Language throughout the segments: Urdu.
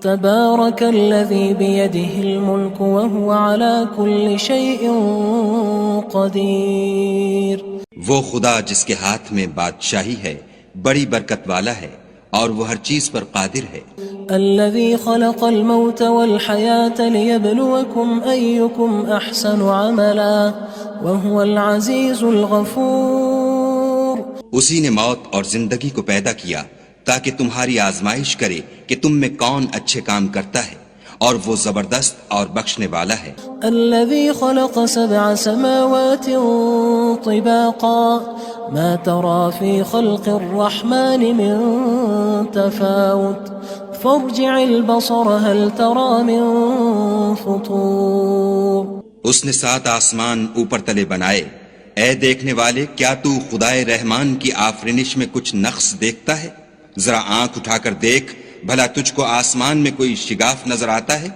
تبارك الذي بيده الملك وهو على كل شيء قدير. وہ خدا جس کے ہاتھ میں بادشاہی ہے بڑی برکت والا ہے اور وہ ہر چیز پر قادر ہے. الذي خلق الموت والحياة ليبلوكم أيكم أحسن عملا وهو العزيز الغفور. اسی نے موت اور زندگی کو پیدا کیا تاکہ تمہاری آزمائش کرے کہ تم میں کون اچھے کام کرتا ہے اور وہ زبردست اور بخشنے والا ہے. الذي خلق 7 سماوات طباقا ما ترى في خلق الرحمن من تفاوت فارجع البصر هل ترى من فطور. اس نے 7 آسمان اوپر تلے بنائے. اے دیکھنے والے، کیا تو خدائے رحمان کی آفرینش میں کچھ نقص دیکھتا ہے؟ ذرا آنکھ اٹھا کر دیکھ، بھلا تجھ کو آسمان میں کوئی شگاف نظر آتا ہے؟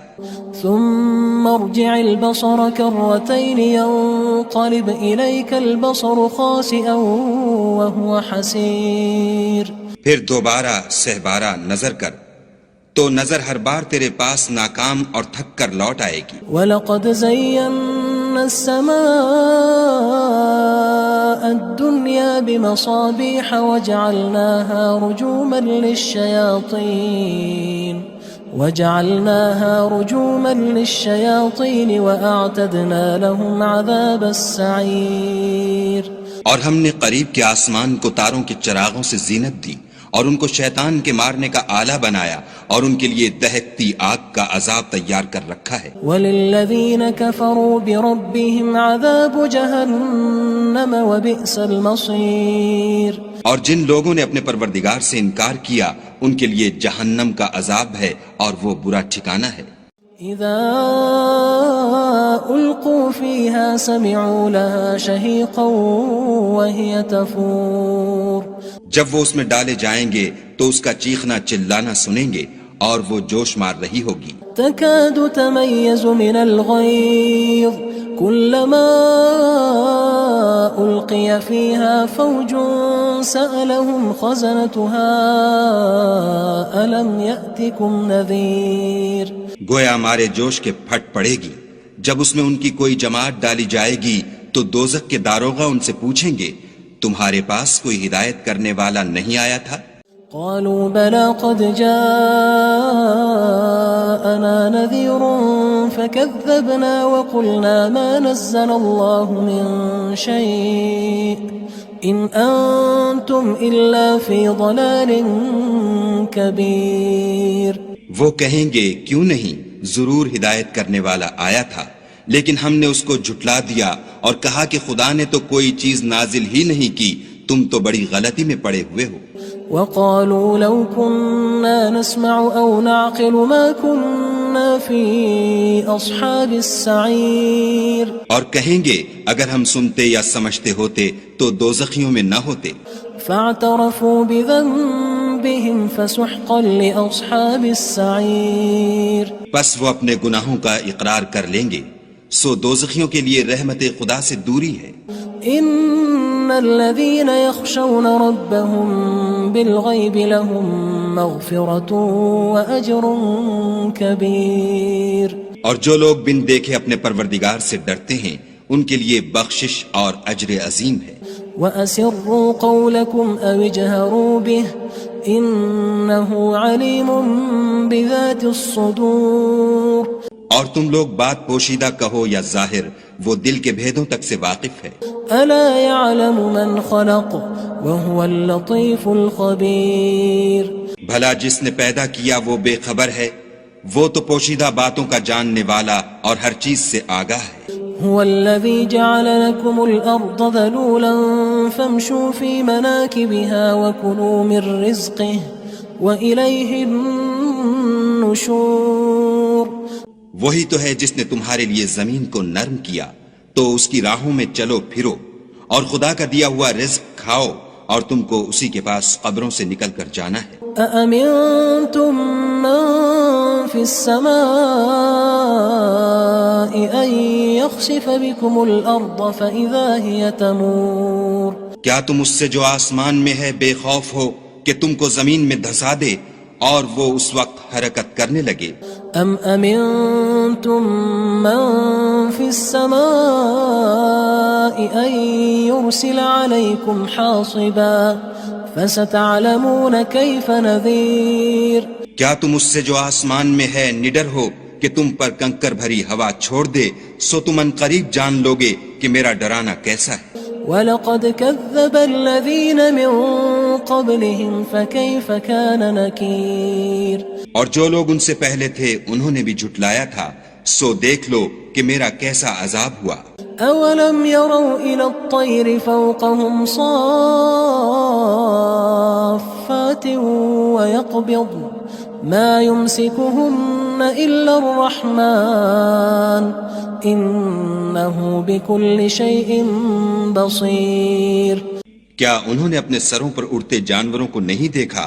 ثم ارجع البصر كرتين ينقلب إليك البصر خاسئا وهو حسير. پھر دوبارہ سہبارہ نظر کر تو نظر ہر بار تیرے پاس ناکام اور تھک کر لوٹ آئے گی. وَلَقَدْ زَيَّنَّا السَّمَاءَ الدُّنْيَا بِمَصَابِيحَ وَجَعَلْنَاهَا رُجُومًا لِلشَّيَاطِينِ وَأَعْتَدْنَا لَهُمْ عَذَابَ السَّعِيرِ. اور ہم نے قریب کے آسمان کو تاروں کے چراغوں سے زینت دی اور ان کو شیطان کے مارنے کا آلہ بنایا اور ان کے لیے دہکتی آگ کا عذاب تیار کر رکھا ہے. وَلِلَّذِينَ كَفَرُوا بِرَبِّهِمْ عَذَابُ جَهَنَّمَ وَبِئْسَ الْمَصِيرُ. اور جن لوگوں نے اپنے پروردگار سے انکار کیا ان کے لیے جہنم کا عذاب ہے اور وہ برا ٹھکانہ ہے. اذا القوا فيها سمعوا لها شهيقا وهي تفور. جب وہ اس میں ڈالے جائیں گے تو اس کا چیخنا چلانا سنیں گے اور وہ جوش مار رہی ہوگی. تكاد تميز من الغيظ كلما ألقي فيها فوج سألهم خزنتها ألم يأتكم نذير. گویا ہمارے جوش کے پھٹ پڑے گی. جب اس میں ان کی کوئی جماعت ڈالی جائے گی تو دوزخ کے داروغہ ان سے پوچھیں گے تمہارے پاس کوئی ہدایت کرنے والا نہیں آیا تھا؟ قالوا بلى قد جاءنا نذير فكذبنا وقلنا ما نزل الله من شيء إن أنتم إلا في ضلال كبير. وہ کہیں گے کیوں نہیں، ضرور ہدایت کرنے والا آیا تھا، لیکن ہم نے اس کو جھٹلا دیا اور کہا کہ خدا نے تو کوئی چیز نازل ہی نہیں کی، تم تو بڑی غلطی میں پڑے ہوئے ہو. وقالوا لو كنا نسمع أو نعقل ما كنا في أصحاب السعير. اور کہیں گے اگر ہم سنتے یا سمجھتے ہوتے تو دوزخیوں میں نہ ہوتے. فاعترفوا بذنبهم فسحقا لأصحاب السعير. پس وہ اپنے گناہوں کا اقرار کر لیں گے، سو دوزخیوں کے لیے رحمت خدا سے دوری ہے. ان الذين يخشون ربهم بالغيب لهم مغفرة وأجر كبير. اور جو لوگ بن دیکھے اپنے پروردگار سے ڈرتے ہیں ان کے لیے بخشش اور اجر عظیم ہے. وَأَسِرُّوا قَوْلَكُمْ أَوِ اجْهَرُوا بِهِ إِنَّهُ عَلِيمٌ بِذَاتِ الصُّدُورِ. اور تم لوگ بات پوشیدہ کہو یا ظاہر، وہ دل کے بھیدوں تک سے واقف ہے. أَلَا يَعْلَمُ مَنْ خَلَقَ وَهُوَ اللَّطِيفُ الْخَبِيرُ. بھلا جس نے پیدا کیا وہ بے خبر ہے، وہ تو پوشیدہ باتوں کا جاننے والا اور ہر چیز سے آگاہ ہے. هو الذي جعل لكم الأرض ذلولا فامشوا في مناكبها وكلوا من رزقه وإليه النشور. وہی تو ہے جس نے تمہارے لیے زمین کو نرم کیا تو اس کی راہوں میں چلو پھرو اور خدا کا دیا ہوا رزق کھاؤ اور تم کو اسی کے پاس قبروں سے نکل کر جانا ہے. أأمنتم من في السماء أن يخسف بكم الأرض فإذا هي تمور. کیا تم اس سے جو آسمان میں ہے بے خوف ہو کہ تم کو زمین میں دھسا دے اور وہ اس وقت حرکت کرنے لگے. ام امنتم من في السماء ان يرسل عليكم حاصبا فستعلمون كيف نذير. کیا تم اس سے جو آسمان میں ہے نڈر ہو کہ تم پر کنکر بھری ہوا چھوڑ دے، سو تم ان قریب جان لوگے کہ میرا ڈرانا کیسا ہے. وَلَقَدْ كَذَّبَ الَّذِينَ مِن قَبْلِهِمْ فَكَيْفَ كَانَ نَكِيرٌ. اور جو لوگ ان سے پہلے تھے انہوں نے بھی جھٹلایا تھا، سو دیکھ لو کہ میرا کیسا عذاب ہوا. أَوَلَمْ يَرَوْا إِلَى الطَّيْرِ فَوْقَهُمْ صَافَّاتٍ وَيَقْبِضْنَ مَا يُمْسِكُهُنَّ إِلَّا الرَّحْمَنُ إِنَّهُ بِكُلِّ شَيْءٍ بَصِيرٌ. کیا انہوں نے اپنے سروں پر اڑتے جانوروں کو نہیں دیکھا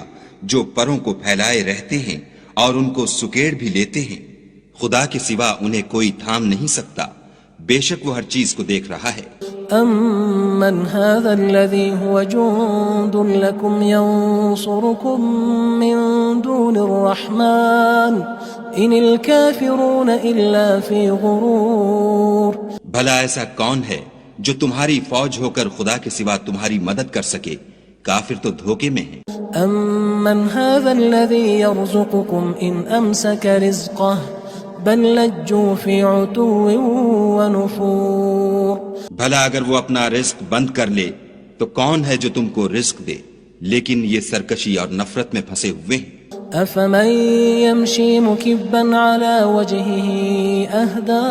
جو پروں کو پھیلائے رہتے ہیں اور ان کو سکیڑ بھی لیتے ہیں؟ خدا کے سوا انہیں کوئی تھام نہیں سکتا، بے شک وہ ہر چیز کو دیکھ رہا ہے. أَمَّنْ هَذَا الَّذِي هُوَ جُندٌ لَكُمْ يَنصُرُكُم مِّن دُونِ الرَّحْمَنِ إِنِ الْكَافِرُونَ إِلَّا فِي غُرُورٍ. بھلا ایسا کون ہے جو تمہاری فوج ہو کر خدا کے سوا تمہاری مدد کر سکے؟ کافر تو دھوکے میں ہیں. أَمَّنْ هَذَا الَّذِي يَرْزُقُكُمْ إِنْ أَمْسَكَ رِزْقَهُ بَلْ لَجُّوا فِي عُتُوٍّ وَنُفُورٍ. بھلا اگر وہ اپنا رزق بند کر لے تو کون ہے جو تم کو رزق دے؟ لیکن یہ سرکشی اور نفرت میں پھنسے ہوئے ہیں. أَفَمَن يَمْشِي مُكِبًّا عَلَى وَجْهِهِ أَهْدَىٰ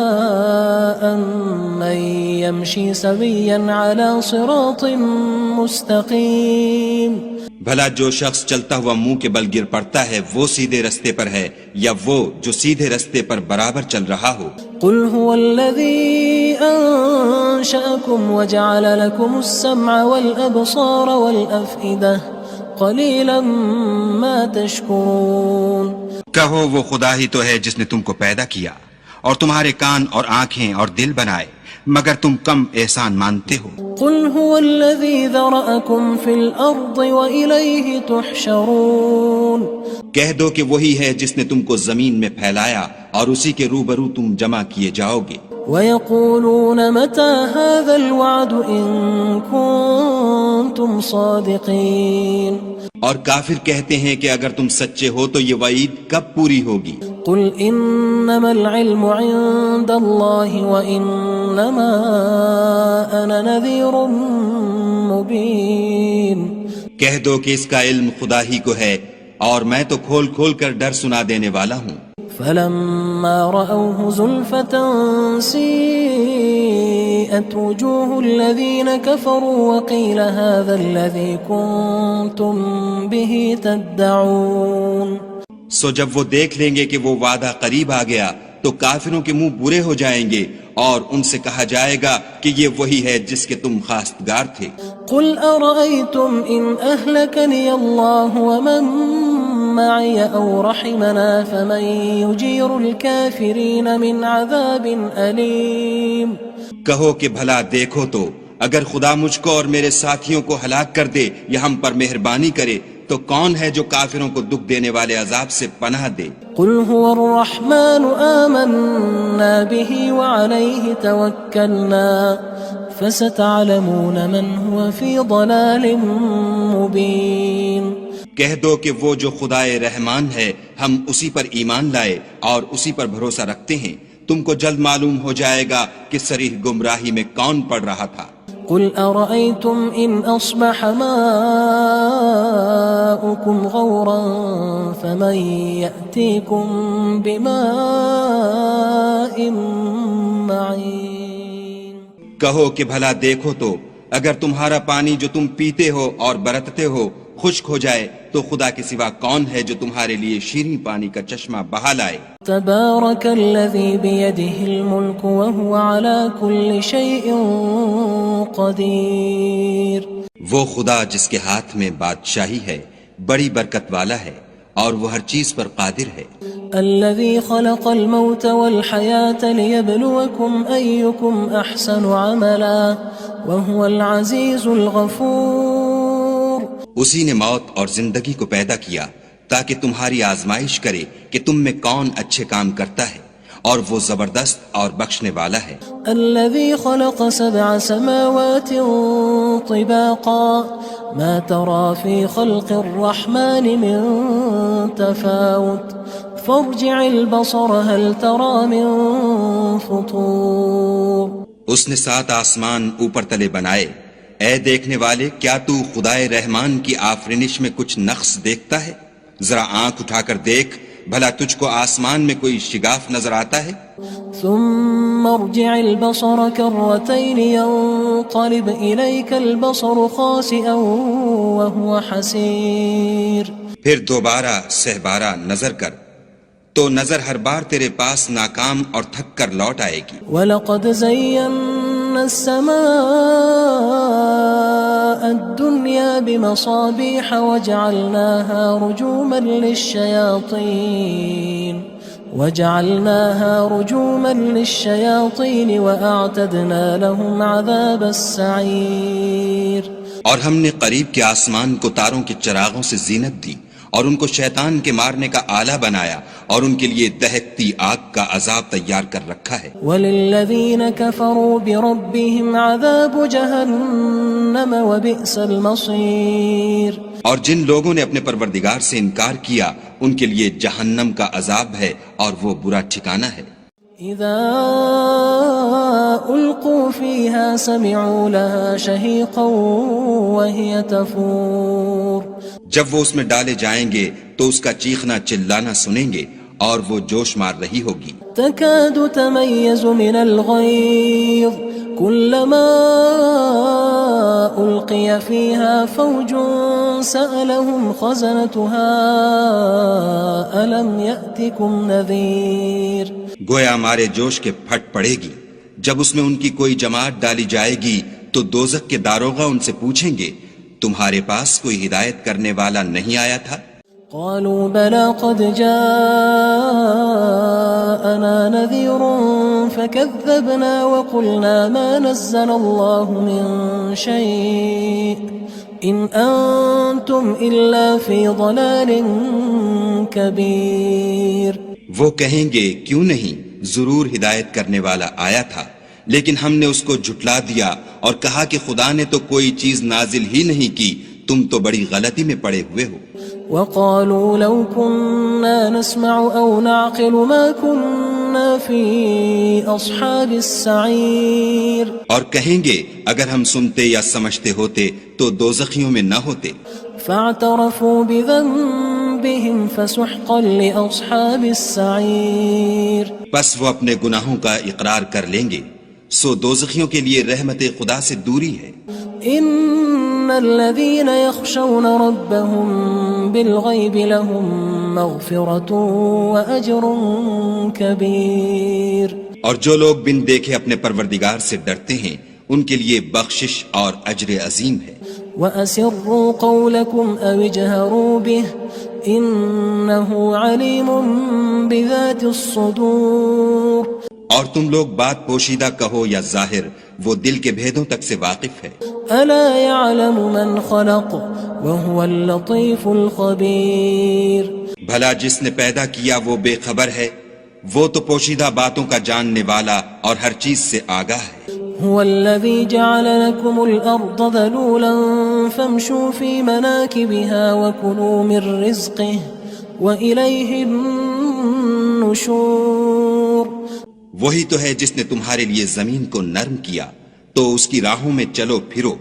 أَمَّن يَمْشِي سَوِيًّا عَلَى صِرَاطٍ مُّسْتَقِيمٍ. بھلا جو شخص چلتا ہوا منہ کے بل گر پڑتا ہے وہ سیدھے رستے پر ہے یا وہ جو سیدھے رستے پر برابر چل رہا ہو؟ قل هو الذي أنشأكم وجعل لكم السمع والأبصار والأفئدة قليلا ما تشكرون. کہو وہ خدا ہی تو ہے جس نے تم کو پیدا کیا اور تمہارے کان اور آنکھیں اور دل بنائے، مگر تم کم احسان مانتے ہو. قل هو الذي ذرأكم في الأرض وإليه تحشرون. کہہ دو کہ وہی ہے جس نے تم کو زمین میں پھیلایا اور اسی کے روبرو تم جمع کیے جاؤ گے. وَيَقُولُونَ مَتَى هَذَا الْوَعْدُ إِن كُنتُمْ صَادِقِينَ. اور کافر کہتے ہیں کہ اگر تم سچے ہو تو یہ وعید کب پوری ہوگی؟ قل انما العلم عند الله وانما انا نذير مبين. کہہ دو کہ اس کا علم خدا ہی کو ہے اور میں تو کھول کھول کر ڈر سنا دینے والا ہوں. فلما رأوه زلفة سيئت وجوه الذين كفروا وقيل هذا الذي كنتم به تدعون. سو جب وہ دیکھ لیں گے کہ وہ وعدہ قریب آ گیا تو کافروں کے منہ برے ہو جائیں گے اور ان سے کہا جائے گا کہ یہ وہی ہے جس کے تم خواستگار تھے. قل أرأيتم إن أهلكني الله ومن معي أو رحمنا فمن يجير الكافرين من عذاب أليم. کہو کہ بھلا دیکھو تو اگر خدا مجھ کو اور میرے ساتھیوں کو ہلاک کر دے یا ہم پر مہربانی کرے تو کون ہے جو کافروں کو دکھ دینے والے عذاب سے پناہ دے. قل هو الرحمن آمنا به وعليه توكلنا فستعلمون من هو في ضلال مبين. کہہ دو کہ وہ جو خدائے رحمان ہے ہم اسی پر ایمان لائے اور اسی پر بھروسہ رکھتے ہیں، تم کو جلد معلوم ہو جائے گا کہ صریح گمراہی میں کون پڑ رہا تھا. قل أرأيتم إن أصبح ماؤكم غورا فمن يأتيكم بماء معين. کہو کہ بھلا دیکھو تو اگر تمہارا پانی جو تم پیتے ہو اور برتتے ہو خشک ہو جائے تو خدا کے سوا کون ہے جو تمہارے لیے شیریں پانی کا چشمہ بہا لائے. تبارك الذي بيده الملك وهو على كل شيء قدير. وہ خدا جس کے ہاتھ میں بادشاہی ہے بڑی برکت والا ہے اور وہ ہر چیز پر قادر ہے. الذي خلق الموت والحياة ليبلوكم أيكم أحسن عملا وهو العزيز الغفور. اسی نے موت اور زندگی کو پیدا کیا تاکہ تمہاری آزمائش کرے کہ تم میں کون اچھے کام کرتا ہے، اور وہ زبردست اور بخشنے والا ہے۔ الذي خلق 7 سماوات طباقا ما ترى في خلق الرحمن من تفاوت فارجع البصر هل ترى من فطور۔ اس نے 7 آسمان اوپر تلے بنائے، اے دیکھنے والے کیا تو خدائے رحمان کی آفرینش میں کچھ نقص دیکھتا ہے؟ ذرا آنکھ اٹھا کر دیکھ، بھلا تجھ کو آسمان میں کوئی شگاف نظر آتا ہے؟ ثم ارجع البصر كرتين ينقلب إليك البصر خاسئا وهو حسير۔ پھر دوبارہ سہبارہ نظر کر تو نظر ہر بار تیرے پاس ناکام اور تھک کر لوٹ آئے گی۔ وَلَقَدْ زَيَّنَّا السَّمَاءَ الدُّنْيَا بِمَصَابِيحَ وَجَعَلْنَاهَا رُجُومًا لِلشَّيَاطِينِ وَأَعْتَدْنَا لَهُمْ عَذَابَ السَّعِيرِ۔ اور ہم نے قریب کے آسمان کو تاروں کے چراغوں سے زینت دی، اور ان کو شیطان کے مارنے کا آلہ بنایا، اور ان کے لیے دہکتی آگ کا عذاب تیار کر رکھا ہے۔ وَلِلَّذِينَ كَفَرُوا بِرَبِّهِمْ عَذَابُ جَهَنَّمَ وَبِئْسَ الْمَصِيرُ۔ اور جن لوگوں نے اپنے پروردگار سے انکار کیا ان کے لیے جہنم کا عذاب ہے، اور وہ برا ٹھکانہ ہے۔ اذا القوا فيها سمعوا لها شهيقا وهي تفور۔ جب وہ اس میں ڈالے جائیں گے تو اس کا چیخنا چلانا سنیں گے، اور وہ جوش مار رہی ہوگی۔ تكاد تميز من الغيظ كلما ألقي فيها فوج سألهم خزنتها ألم يأتكم نذير۔ گویا مارے جوش کے پھٹ پڑے گی، جب اس میں ان کی کوئی جماعت ڈالی جائے گی تو دوزخ کے داروغہ ان سے پوچھیں گے تمہارے پاس کوئی ہدایت کرنے والا نہیں آیا تھا؟ قالوا بلى قد جاءنا نذير فكذبنا وقلنا ما نزل الله من شيء إن أنتم إلا في ضلال كبير۔ وہ کہیں گے کیوں نہیں، ضرور ہدایت کرنے والا آیا تھا، لیکن ہم نے اس کو جھٹلا دیا اور کہا کہ خدا نے تو کوئی چیز نازل ہی نہیں کی، تم تو بڑی غلطی میں پڑے ہوئے ہو۔ وقالوا لو كنا نسمع أو نعقل ما كنا في أصحاب السعير۔ اور کہیں گے اگر ہم سنتے یا سمجھتے ہوتے تو دوزخیوں میں نہ ہوتے۔ فاعترفوا بذنبهم فسحقا لأصحاب السعير۔ پس وہ اپنے گناہوں کا اقرار کر لیں گے، سو دوزخیوں کے لیے رحمت خدا سے دوری ہے۔ ان الذين يخشون ربهم بالغيب لهم مغفرة وأجر كبير۔ اور جو لوگ بن دیکھے اپنے پروردگار سے ڈرتے ہیں ان کے لیے بخشش اور اجر عظیم ہے۔ وَأَسِرُّوا قَوْلَكُمْ أَوِ اجْهَرُوا بِهِ إِنَّهُ عَلِيمٌ بِذَاتِ الصُّدُورِ۔ اور تم لوگ بات پوشیدہ کہو یا ظاہر، وہ دل کے بھیدوں تک سے واقف ہے۔ أَلَا يَعْلَمُ مَنْ خَلَقَ وَهُوَ اللَّطِيفُ الْخَبِيرُ۔ بھلا جس نے پیدا کیا وہ بے خبر ہے، وہ تو پوشیدہ باتوں کا جاننے والا اور ہر چیز سے آگاہ ہے۔ هو الذي جعل لكم الأرض ذلولا فامشوا في مناكبها وكلوا من رزقه وإليه النشور۔ وہی تو ہے جس نے تمہارے لیے زمین کو نرم کیا تو اس کی راہوں میں چلو پھرو،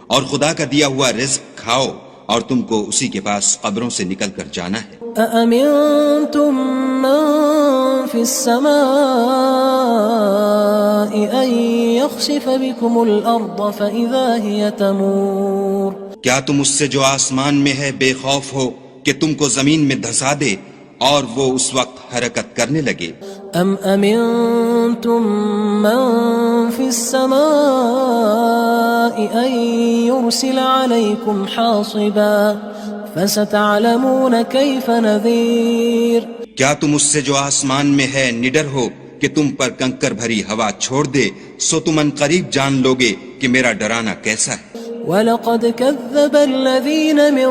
اور خدا کا دیا ہوا رزق کھاؤ، اور تم کو اسی کے پاس قبروں سے نکل کر جانا ہے۔ أأمنتم من في السماء أن يخسف بكم الأرض فإذا هي تمور۔ کیا تم اس سے جو آسمان میں ہے بے خوف ہو کہ تم کو زمین میں دھسا دے اور وہ اس وقت حرکت کرنے لگے؟ أم أمنتم من في السماء أن يرسل عليكم حاصبا فستعلمون كيف نذير۔ کیا تم اس سے جو آسمان میں ہے نڈر ہو کہ تم پر کنکر بھری ہوا چھوڑ دے، سو تم ان قریب جان لوگے کہ میرا ڈرانا کیسا ہے۔ وَلَقَدْ كَذَّبَ الَّذِينَ مِن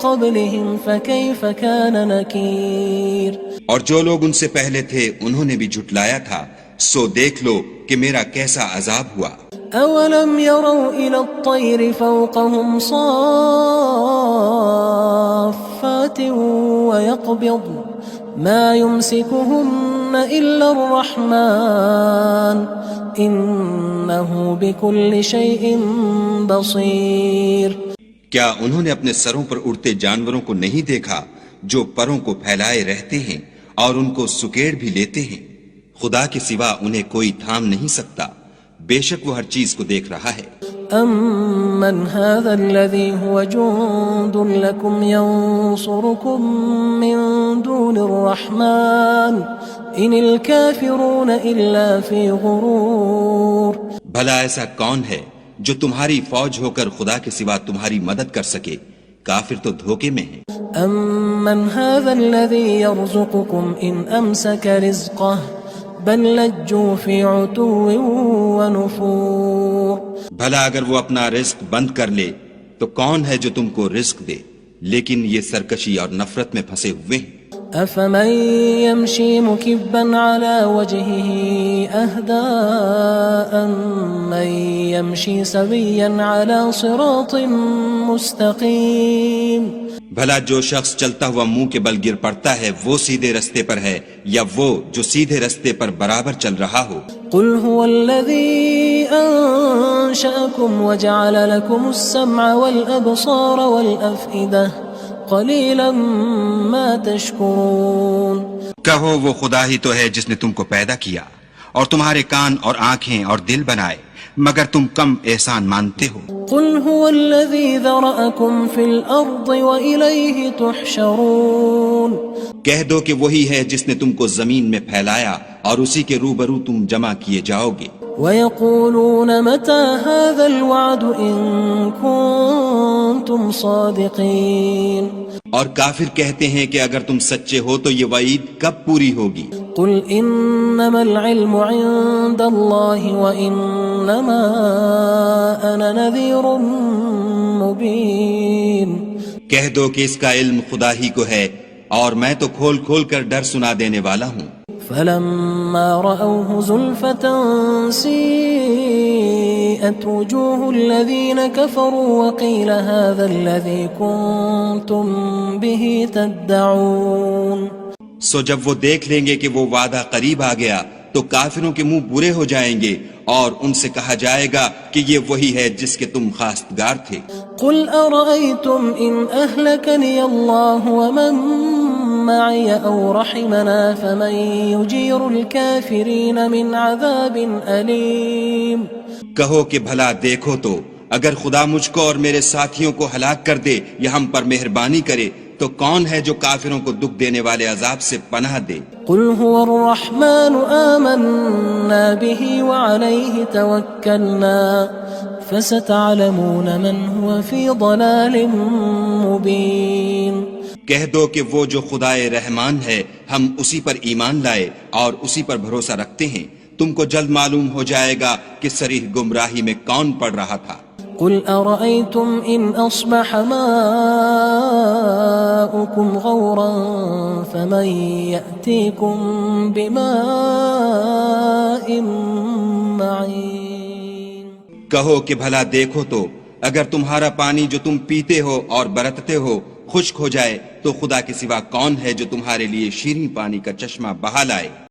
قبلهم فكيف كان نكير اور جو لوگ ان سے پہلے تھے انہوں نے بھی جھٹلایا تھا، سو دیکھ لو کہ میرا کیسا عذاب ہوا۔ أولم يروا إلى الطير فوقهم صافات ويقبض ما يمسكهن إلا الرحمن إنه بكل شيء بصير۔ کیا انہوں نے اپنے سروں پر اڑتے جانوروں کو نہیں دیکھا جو پروں کو پھیلائے رہتے ہیں اور ان کو سکیڑ بھی لیتے ہیں؟ خدا کے سوا انہیں کوئی تھام نہیں سکتا، بے شک وہ ہر چیز کو دیکھ رہا ہے۔ أَمَّنْ هَذَا الَّذِي هُوَ جُندٌ لَكُمْ يَنصُرُكُم مِّن دُونِ الرَّحْمَنِ إِنِ الْكَافِرُونَ إِلَّا فِي غُرُورٍ۔ بھلا ایسا کون ہے جو تمہاری فوج ہو کر خدا کے سوا تمہاری مدد کر سکے؟ کافر تو دھوکے میں ہیں۔ أَمَّنْ هَذَا الَّذِي يَرْزُقُكُمْ إِنْ أَمْسَكَ رِزْقَهُ بل لجوا فی عتو ونفور۔ بھلا اگر وہ اپنا رزق بند کر لے تو کون ہے جو تم کو رزق دے؟ لیکن یہ سرکشی اور نفرت میں پھنسے ہوئے ہیں۔ افمن يمشي مكبا على وجهه اهدى أمن يمشي سويا على صراط مستقيم۔ بھلا جو شخص چلتا ہوا منہ کے بل گر پڑتا ہے وہ سیدھے رستے پر ہے یا وہ جو سیدھے رستے پر برابر چل رہا ہو؟ قل هو الذي أنشأكم وجعل لكم السمع والأبصار والأفئدة قليلا ما تشكرون۔ کہو وہ خدا ہی تو ہے جس نے تم کو پیدا کیا اور تمہارے کان اور آنکھیں اور دل بنائے، مگر تم کم احسان مانتے ہو۔ قل هو الذي ذرأكم في الأرض وإليه تحشرون۔ کہہ دو کہ وہی ہے جس نے تم کو زمین میں پھیلایا اور اسی کے روبرو تم جمع کیے جاؤ گے۔ ويقولون متى هذا الوعد إن كنتم صادقين۔ اور کافر کہتے ہیں کہ اگر تم سچے ہو تو یہ وعید کب پوری ہوگی؟ قل انما العلم عند الله وانما انا نذير مبين۔ کہہ دو کہ اس کا علم خدا ہی کو ہے اور میں تو کھول کھول کر ڈر سنا دینے والا ہوں۔ فلما رأوه زلفة سيئت وجوه الذين كفروا وقيل هذا الذي كنتم به تدعون۔ سو جب وہ دیکھ لیں گے کہ وہ وعدہ قریب آ گیا تو کافروں کے منہ برے ہو جائیں گے اور ان سے کہا جائے گا کہ یہ وہی ہے جس کے تم خواستگار تھے۔ قل أرأيتم إن أهلكني الله ومن معي أو رحمنا فمن يجير الكافرين من عذاب أليم۔ کہو کہ بھلا دیکھو تو اگر خدا مجھ کو اور میرے ساتھیوں کو ہلاک کر دے یا ہم پر مہربانی کرے تو کون ہے جو کافروں کو دکھ دینے والے عذاب سے پناہ دے؟ قل هو الرحمن آمنا به وعليه توكلنا فستعلمون من هو في ضلال مبين۔ کہہ دو کہ وہ جو خدائے رحمان ہے ہم اسی پر ایمان لائے اور اسی پر بھروسہ رکھتے ہیں، تم کو جلد معلوم ہو جائے گا کہ صریح گمراہی میں کون پڑ رہا تھا۔ قل أرأيتم إن أصبح ماؤكم غورا فمن يأتيكم بماء معين۔ کہو کہ بھلا دیکھو تو اگر تمہارا پانی جو تم پیتے ہو اور برتتے ہو خشک ہو جائے تو خدا کے سوا کون ہے جو تمہارے لیے شیریں پانی کا چشمہ بہا لائے؟